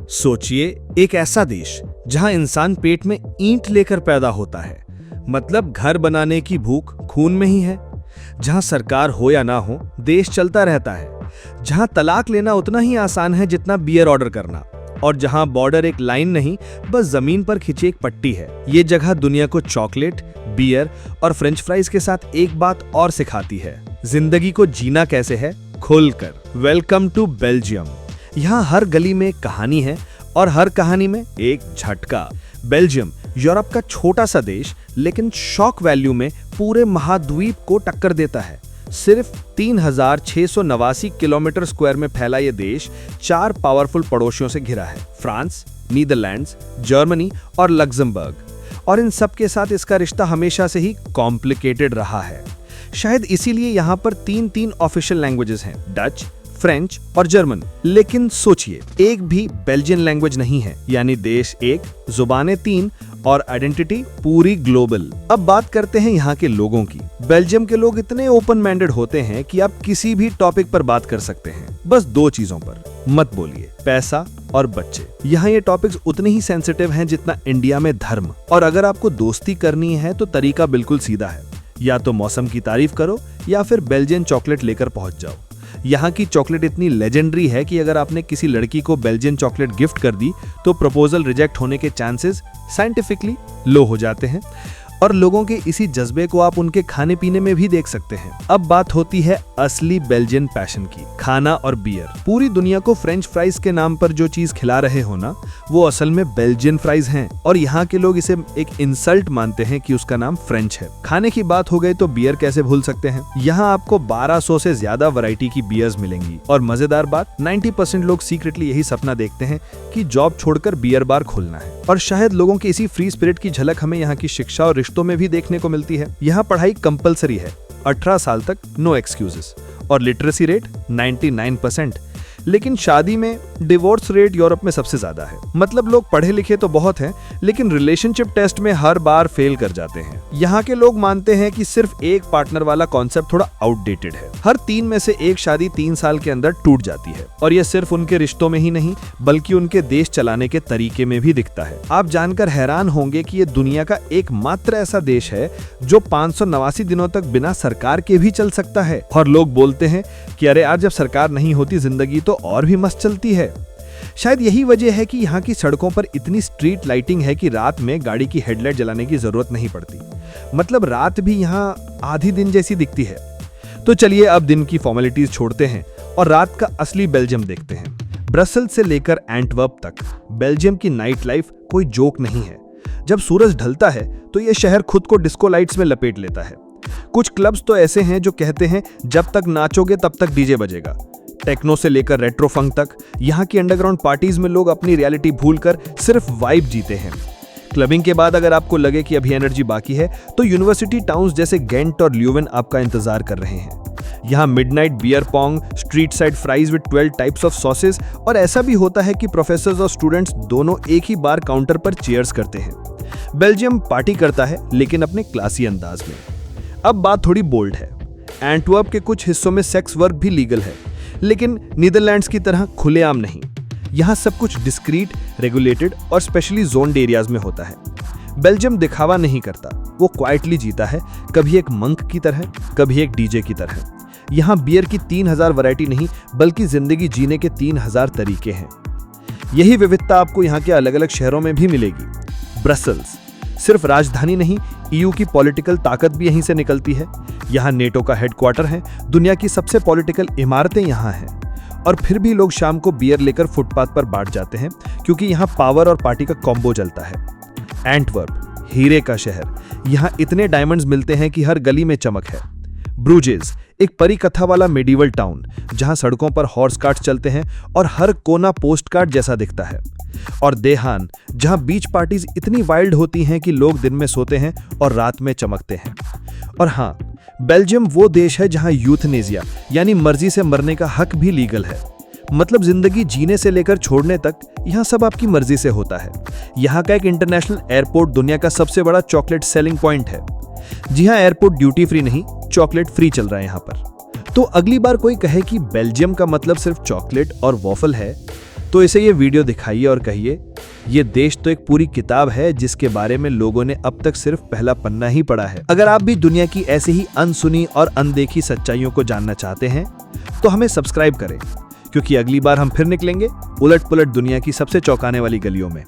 सोचिए, एक ऐसा देश जहां इंसान पेट में ईंट लेकर पैदा होता है, मतलब घर बनाने की भूख खून में ही है। जहां सरकार हो या ना हो, देश चलता रहता है। जहां तलाक लेना उतना ही आसान है जितना बियर ऑर्डर करना, और जहां बॉर्डर एक लाइन नहीं, बस जमीन पर खिंची एक पट्टी है। ये जगह दुनिया को चॉकलेट, बियर और फ्रेंच फ्राइज के साथ एक बात और सिखाती है, जिंदगी को जीना कैसे है, खुलकर। Welcome to Belgium. यहाँ हर गली में एक कहानी है और हर कहानी में एक झटका। बेल्जियम यूरोप का छोटा सा देश, लेकिन शॉक वैल्यू में पूरे महाद्वीप को टक्कर देता है। सिर्फ 3689 किलोमीटर स्क्वायर में फैला ये देश 4 पावरफुल पड़ोसियों से घिरा है, फ्रांस, नीदरलैंड्स, जर्मनी और लग्जमबर्ग। और इन सब के साथ इसका रिश्ता हमेशा से ही कॉम्प्लिकेटेड रहा है। शायद इसीलिए यहाँ पर 3 ऑफिशियल लैंग्वेजेस हैं, डच, फ्रेंच और जर्मन। लेकिन सोचिए, एक भी बेल्जियन लैंग्वेज नहीं है, यानी देश एक, जुबानें 3 और आइडेंटिटी पूरी ग्लोबल। अब बात करते हैं यहाँ के लोगों की। बेल्जियम के लोग इतने ओपन माइंडेड होते हैं कि आप किसी भी टॉपिक पर बात कर सकते हैं, बस 2 चीजों पर मत बोलिए, पैसा और बच्चे। यहाँ ये टॉपिक्स उतने ही सेंसिटिव हैं जितना इंडिया में धर्म। और अगर आपको दोस्ती करनी है तो तरीका बिल्कुल सीधा है, या तो मौसम की तारीफ करो या फिर बेल्जियन चॉकलेट लेकर पहुंच जाओ। यहाँ की चॉकलेट इतनी लेजेंडरी है कि अगर आपने किसी लड़की को बेल्जियन चॉकलेट गिफ्ट कर दी तो प्रपोजल रिजेक्ट होने के चांसेस साइंटिफिकली लो हो जाते हैं। और लोगों के इसी जज्बे को आप उनके खाने पीने में भी देख सकते हैं। अब बात होती है असली बेल्जियन पैशन की, खाना और बियर। पूरी दुनिया को फ्रेंच फ्राइज के नाम पर जो चीज खिला रहे हो ना, वो असल में बेल्जियन फ्राइज हैं। और यहाँ के लोग इसे एक इंसल्ट मानते हैं कि उसका नाम फ्रेंच है। खाने की बात हो गई तो बियर कैसे भूल सकते हैं। यहाँ आपको 1200 से ज्यादा वैरायटी की बियर्स मिलेंगी। और मजेदार बात, 90% लोग सीक्रेटली यही सपना देखते हैं कि जॉब छोड़कर बियर बार खोलना है। और शायद लोगों की इसी फ्री स्पिरिट की झलक हमें यहाँ की शिक्षा और रिश्तों में भी देखने को मिलती है। यहाँ पढ़ाई कंपलसरी है, 18 साल तक नो एक्सक्यूजेस, और लिटरेसी रेट 99%। लेकिन शादी में डिवोर्स रेट यूरोप में सबसे ज्यादा है। मतलब लोग पढ़े लिखे तो बहुत हैं, लेकिन रिलेशनशिप टेस्ट में हर बार फेल कर जाते हैं। यहाँ के लोग मानते हैं कि सिर्फ एक पार्टनर वाला कॉन्सेप्ट थोड़ा आउटडेटेड है। हर 3 में से एक शादी 3 साल के अंदर टूट जाती है। और ये सिर्फ उनके रिश्तों में ही नहीं, बल्कि उनके देश चलाने के तरीके में भी दिखता है। आप जानकर हैरान होंगे कि ये दुनिया का एकमात्र ऐसा देश है जो 589 दिनों तक बिना सरकार के भी चल सकता है। और लोग बोलते हैं कि अरे यार, जब सरकार नहीं होती जिंदगी तो और भी मस्त चलती है। शायद यही वजह है कि यहाँ की सड़कों पर इतनी स्ट्रीट लाइटिंग है कि रात में गाड़ी की हेडलाइट जलाने की जरूरत नहीं पड़ती। मतलब रात भी यहाँ आधी दिन जैसी दिखती है। तो चलिए अब दिन की फॉर्मेलिटीज छोड़ते हैं और रात का असली बेल्जियम देखते हैं। ब्रसेल्स से लेकर एंटवर्प तक बेल्जियम की नाइट लाइफ कोई जोक नहीं है। जब सूरज ढलता है तो ये शहर खुद को डिस्को लाइट्स में लपेट लेता है। कुछ क्लब्स तो ऐसे हैं जो कहते हैं जब तक नाचोगे तब तक डीजे बजेगा। टेक्नो से लेकर रेट्रो फंक तक यहाँ की अंडरग्राउंड पार्टीज में लोग अपनी रियलिटी भूलकर सिर्फ वाइब जीते हैं। क्लबिंग के बाद अगर आपको लगे कि अभी एनर्जी बाकी है तो यूनिवर्सिटी टाउन्स जैसे गेंट और ल्यूवेन आपका इंतजार कर रहे हैं। यहाँ midnight beer pong, street side fries with 12 types of sauces, और ऐसा भी होता है कि प्रोफेसर्स और स्टूडेंट्स दोनों एक ही बार काउंटर पर चीयर्स करते हैं। बेल्जियम पार्टी करता है, लेकिन अपने क्लासी अंदाज में। अब बात थोड़ी बोल्ड है। एंटवर्प के कुछ हिस्सों में सेक्स वर्क भी लीगल है, लेकिन नीदरलैंड्स की तरह खुलेआम नहीं। यहाँ सब कुछ डिस्क्रीट, रेगुलेटेड और स्पेशली जोन्ड एरियाज में होता है। बेल्जियम दिखावा नहीं करता, वो क्वाइटली जीता है, कभी एक मंक की तरह, कभी एक डीजे की तरह। यहाँ बियर की 3000 वैरायटी नहीं, बल्कि जिंदगी जीने के 3000 तरीके हैं। यही विविधता आपको यहाँ के अलग अलग शहरों में भी मिलेगी। ब्रसेल्स सिर्फ राजधानी नहीं, ईयू की पॉलिटिकल ताकत भी यहीं से निकलती है। यहाँ नेटो का हेडक्वार्टर है, दुनिया की सबसे पॉलिटिकल इमारतें यहाँ हैं। और फिर भी लोग शाम को बियर लेकर फुटपाथ पर बांट जाते हैं, क्योंकि यहाँ पावर और पार्टी का कॉम्बो चलता है। एंटवर्प हीरे का शहर, यहाँ इतने डायमंड्स मिलते हैं कि हर गली में चमक है। ब्रूजेस एक परी कथा वाला मेडिवल टाउन, जहां सड़कों पर हॉर्स कार्ट चलते हैं और हर कोना पोस्ट कार्ड जैसा दिखता है। और देहान, जहां बीच पार्टीज इतनी वाइल्ड होती हैं कि लोग दिन में सोते हैं और रात में चमकते हैं। और हाँ, बेल्जियम वो देश है जहां यूथनेसिया यानी मर्जी से मरने का हक भी लीगल है। मतलब जिंदगी जीने से लेकर छोड़ने तक यहाँ सब आपकी मर्जी से होता है। यहाँ का एक इंटरनेशनल एयरपोर्ट दुनिया का सबसे बड़ा चॉकलेट सेलिंग पॉइंट है। जी हाँ, एयरपोर्ट ड्यूटी फ्री नहीं, चॉकलेट फ्री चल रहा है यहाँ पर। तो अगली बार कोई कहे कि बेल्जियम का मतलब सिर्फ चॉकलेट और वॉफल है, तो इसे ये वीडियो दिखाइए और कहिए, ये देश तो एक पूरी किताब है जिसके बारे में लोगों ने अब तक सिर्फ पहला पन्ना ही पढ़ा है। अगर आप भी दुनिया की ऐसे ही अनसुनी और अनदेखी सच्चाइयों को जानना चाहते हैं तो हमें सब्सक्राइब करें, क्योंकि अगली बार हम फिर निकलेंगे उलट पुलट दुनिया की सबसे चौंकाने वाली गलियों में।